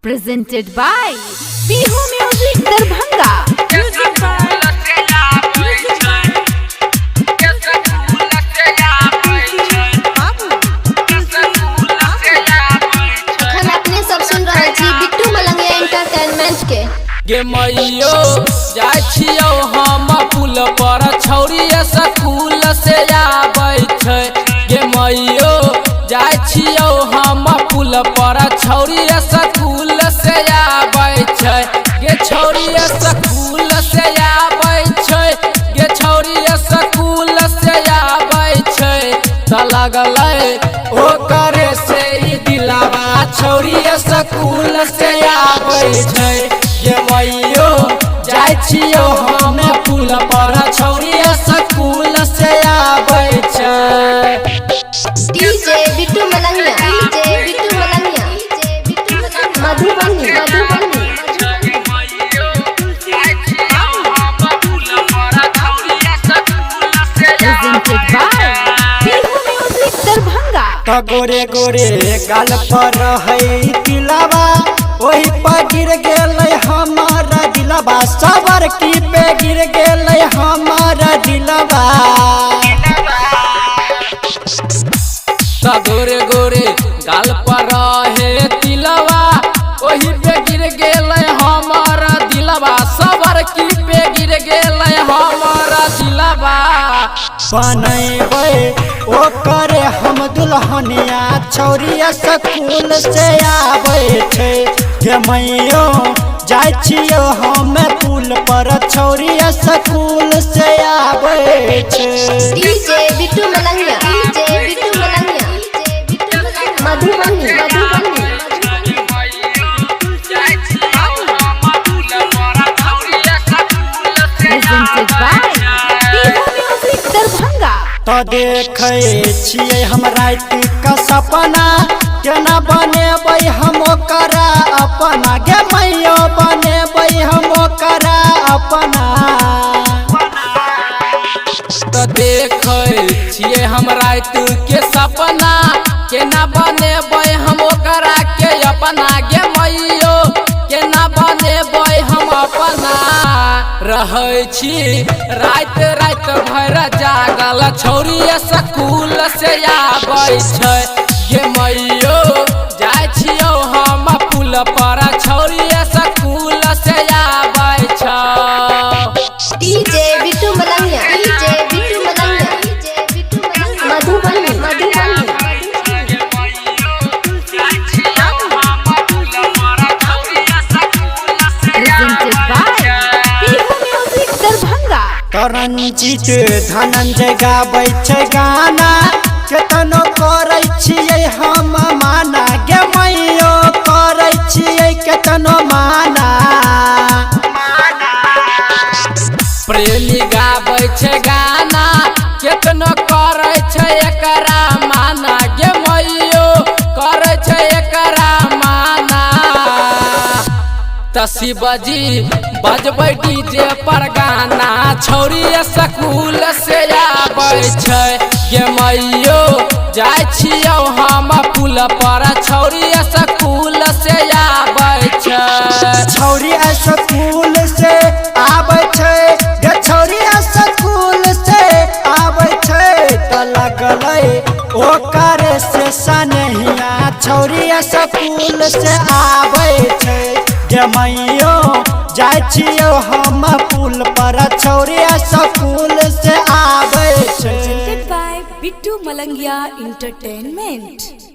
presented by Bihu Music Darbhanga. Music by Bittu Malangiya entertainment के गे मैयो जाय छियौ हम पुल पर छौरी स्कूल से आबै छै। गे मैयो जाय छियौ हम पुल पर छौरी स्कूल से आबै छै। गे छौरी स्कूल से आबै छै। गे छौरी स्कूल से आबै छै। त लगलै ओ करे से ई दिलावा छौरी स्कूल से आबै छै। गे मैयो जाय छियौ हम पुल पर छौरी स्कूल से आबै छै। DJ Bittu Malangiya Madhubani presented by Bihu Music Darbhanga. त गोरे गोरे गाल पर है तिलावा वही पर गिर गेलै हमारा दिलवा। सबर की पे गिर गेलै हमारा दिलवा। त गोरे गोरे गाल पर है तिलवा वही पे गिर गेलै हमारा दिलवा। सबर की पे गिर गेलै हमारा दिलवा। बनैबै ओ करे हम दुल्हनिया छौरी स्कूल से आबै छै। गे मैयो जाय छियौ हम पुल पर छौरी स्कूल से आबै छै। DJ Bittu Malangiya Madhubani Presented by Bihu Music Darbhanga. त देखै छियै हम रात का सपना केना बनेबै हम ओकरा अपना। गे मैयो बनेबै हम ओकरा अपना। त देखै छियै हम रात के सपना केना बनेबै हम ओकरा के अपना। गे मैयो केना बनेबै हम अपना। रहै छी रात रात भर जागल छौरी स्कूल से आबै छै। गे मैयो जाय छियौ हम पुल पर छौरी स्कूल से आबै छै। DJ Bittu Malangiya Madhubani Presented by Bihu Music Darbhanga. Ranjit Dhananjay गाबै छै गाना केतनो करै छियै हम माना। गे मैयो करै छियै केतनो माना। प्रेमी गाबै छै गाना केतनो करै छै एकरा माना। गे मैयो करै छै एकरा माना। त शिवजी बजबै डीजे पर गाना छौरी स्कूल से आबै छै। गे मैयो जाय छियौ हम पुल पर छौरी स्कूल से आबै छै। छौरी स्कूल से आबै छै। गे छौरी स्कूल से आबै छै। त लगलै ओ करे से सनहिया छौरी स्कूल से आबै छै। गे मैयो जाय छियौ हम पुल पर छौरी स्कूल से आबै छै। Presented by Bittu Malangia Entertainment.